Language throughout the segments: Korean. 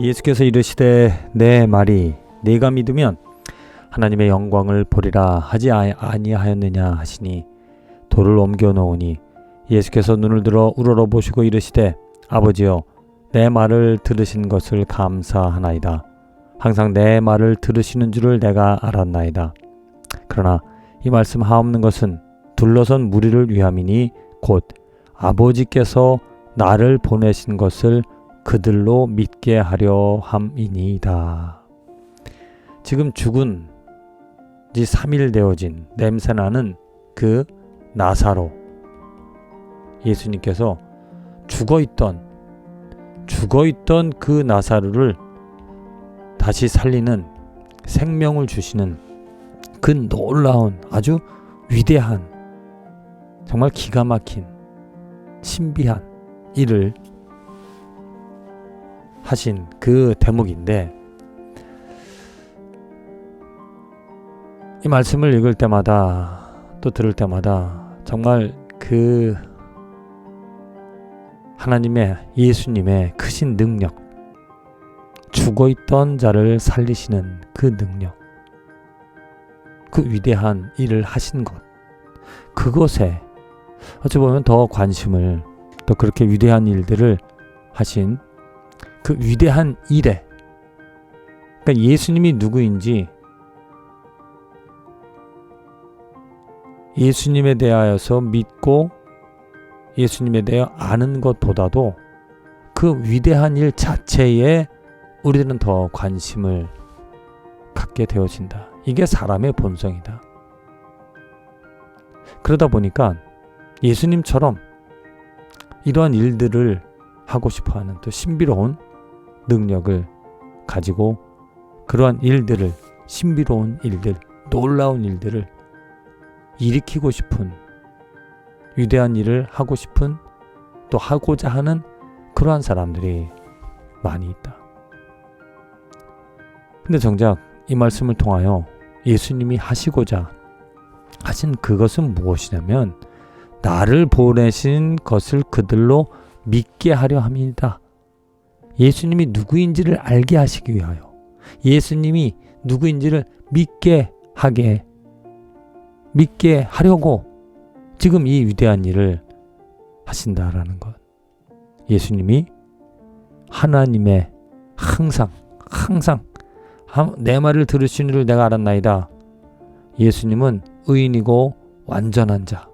예수께서 이르시되 내 말이 네가 믿으면 하나님의 영광을 보리라 하지 아니하였느냐 하시니 돌을 옮겨 놓으니 예수께서 눈을 들어 우러러 보시고 이르시되 아버지여 내 말을 들으신 것을 감사하나이다. 항상 내 말을 들으시는 줄을 내가 알았나이다. 그러나 이 말씀 하옵는 것은 둘러선 무리를 위함이니 곧 아버지께서 나를 보내신 것을 그들로 믿게 하려 함이니이다. 지금 죽은 지 3일 되어진 냄새나는 그 나사로, 예수님께서 죽어있던 그 나사로를 다시 살리는, 생명을 주시는 그 놀라운 아주 위대한, 정말 기가 막힌 신비한 일을 하신 그 대목인데, 이 말씀을 읽을 때마다 또 들을 때마다 정말 그 하나님의, 예수님의 크신 능력, 죽어있던 자를 살리시는 그 능력, 그 위대한 일을 하신 것, 그것에 어찌 보면 더 관심을, 또 그렇게 위대한 일들을 하신 그 위대한 일에, 그러니까 예수님이 누구인지, 예수님에 대하여서 믿고 예수님에 대하여 아는 것보다도 그 위대한 일 자체에 우리들은 더 관심을 갖게 되어진다. 이게 사람의 본성이다. 그러다 보니까 예수님처럼 이러한 일들을 하고 싶어하는, 또 신비로운 능력을 가지고 그러한 일들을, 신비로운 일들, 놀라운 일들을 일으키고 싶은, 위대한 일을 하고 싶은, 또 하고자 하는 그러한 사람들이 많이 있다. 근데 정작 이 말씀을 통하여 예수님이 하시고자 하신 그것은 무엇이냐면, 나를 보내신 것을 그들로 믿게 하려 함이다. 예수님이 누구인지를 알게 하시기 위하여, 예수님이 누구인지를 믿게 하려고 지금 이 위대한 일을 하신다라는 것. 예수님이 하나님의 항상 내 말을 들으시는 줄 내가 알았나이다. 예수님은 의인이고 완전한 자,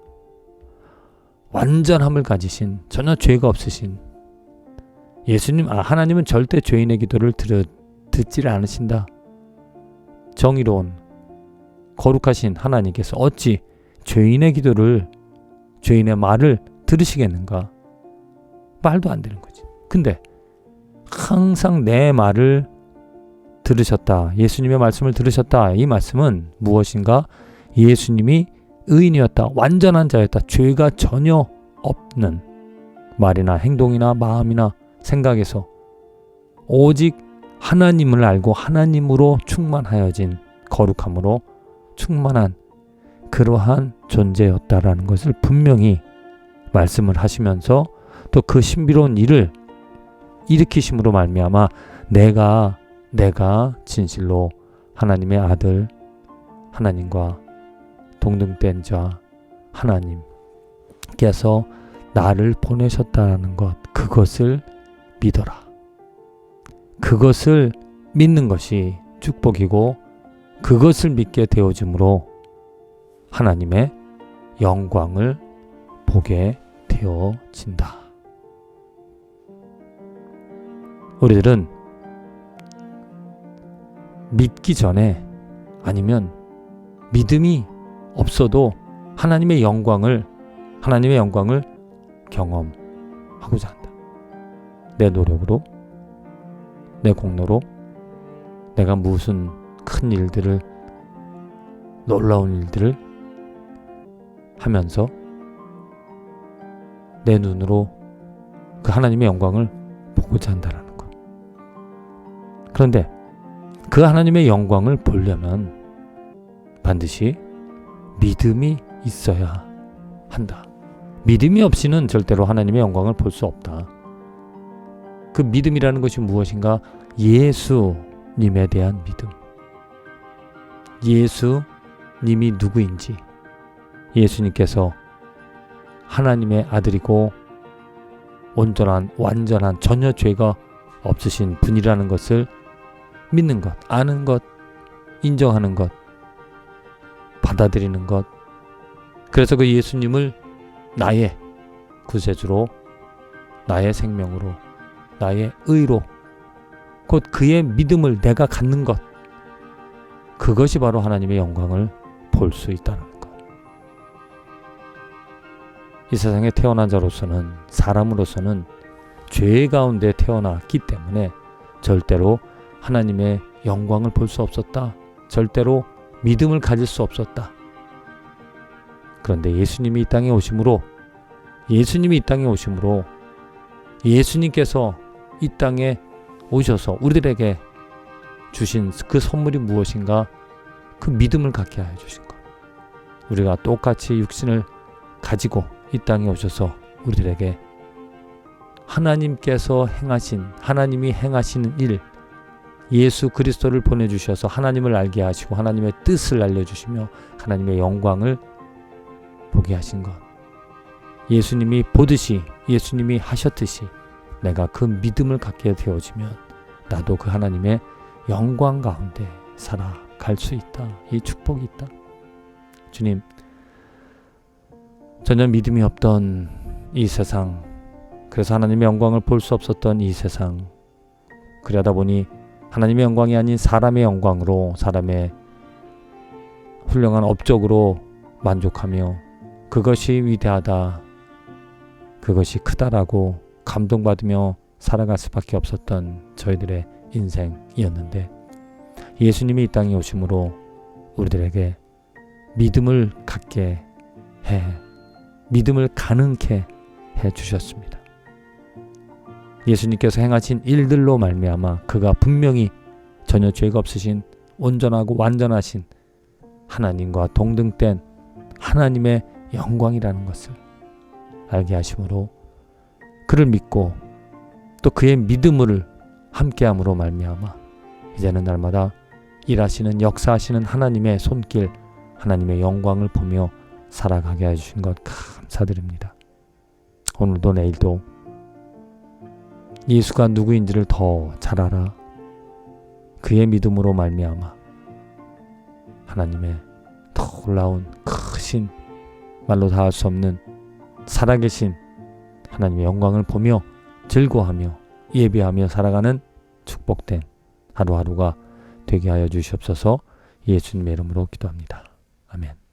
완전함을 가지신, 전혀 죄가 없으신 예수님, 하나님은 절대 죄인의 기도를 듣지를 않으신다. 정의로운 거룩하신 하나님께서 어찌 죄인의 기도를, 죄인의 말을 들으시겠는가? 말도 안 되는 거지. 근데 항상 내 말을 들으셨다, 예수님의 말씀을 들으셨다. 이 말씀은 무엇인가? 예수님이 의인이었다, 완전한 자였다, 죄가 전혀 없는 말이나 행동이나 마음이나 생각에서 오직 하나님을 알고 하나님으로 충만하여진, 거룩함으로 충만한 그러한 존재였다라는 것을 분명히 말씀을 하시면서, 또 그 신비로운 일을 일으키심으로 말미암아 내가 진실로 하나님의 아들, 하나님과 동등된 자 하나님께서 나를 보내셨다는 것, 그것을 믿어라. 그것을 믿는 것이 축복이고, 그것을 믿게 되어짐으로 하나님의 영광을 보게 되어진다. 우리들은 믿기 전에, 아니면 믿음이 없어도 하나님의 영광을 경험하고자 한다. 내 노력으로, 내 공로로 내가 무슨 큰 일들을, 놀라운 일들을 하면서 내 눈으로 그 하나님의 영광을 보고자 한다라는 것. 그런데 그 하나님의 영광을 보려면 반드시 믿음이 있어야 한다. 믿음이 없이는 절대로 하나님의 영광을 볼 수 없다. 그 믿음이라는 것이 무엇인가? 예수님에 대한 믿음, 예수님이 누구인지, 예수님께서 하나님의 아들이고 온전한 완전한 전혀 죄가 없으신 분이라는 것을 믿는 것, 아는 것, 인정하는 것, 받아들이는 것. 그래서 그 예수님을 나의 구세주로, 나의 생명으로, 나의 의로, 곧 그의 믿음을 내가 갖는 것, 그것이 바로 하나님의 영광을 볼 수 있다는 것. 이 세상에 태어난 자로서는, 사람으로서는 죄 가운데 태어났기 때문에 절대로 하나님의 영광을 볼 수 없었다. 절대로 믿음을 가질 수 없었다. 그런데 예수님이 이 땅에 오심으로, 예수님께서 이 땅에 오셔서 우리들에게 주신 그 선물이 무엇인가? 그 믿음을 갖게 하여 주신 것. 우리가 똑같이 육신을 가지고 이 땅에 오셔서 우리들에게 하나님이 행하시는 일, 예수 그리스도를 보내주셔서 하나님을 알게 하시고 하나님의 뜻을 알려주시며 하나님의 영광을 보게 하신 것. 예수님이 보듯이, 예수님이 하셨듯이 내가 그 믿음을 갖게 되어지면 나도 그 하나님의 영광 가운데 살아갈 수 있다. 이 축복이 있다. 주님, 전혀 믿음이 없던 이 세상, 그래서 하나님의 영광을 볼 수 없었던 이 세상, 그러다 보니 하나님의 영광이 아닌 사람의 영광으로, 사람의 훌륭한 업적으로 만족하며 그것이 위대하다, 그것이 크다라고 감동받으며 살아갈 수밖에 없었던 저희들의 인생이었는데, 예수님이 이 땅에 오심으로 우리들에게 믿음을 갖게 해, 믿음을 가능케 해 주셨습니다. 예수님께서 행하신 일들로 말미암아 그가 분명히 전혀 죄가 없으신 온전하고 완전하신 하나님과 동등된 하나님의 영광이라는 것을 알게 하심으로 그를 믿고 또 그의 믿음을 함께함으로 말미암아 이제는 날마다 일하시는, 역사하시는 하나님의 손길, 하나님의 영광을 보며 살아가게 해주신 것 감사드립니다. 오늘도 내일도 예수가 누구인지를 더 잘 알아 그의 믿음으로 말미암아 하나님의 놀라운 크신, 말로 다 할 수 없는 살아계신 하나님의 영광을 보며 즐거워하며 예배하며 살아가는 축복된 하루하루가 되게 하여 주시옵소서. 예수님의 이름으로 기도합니다. 아멘.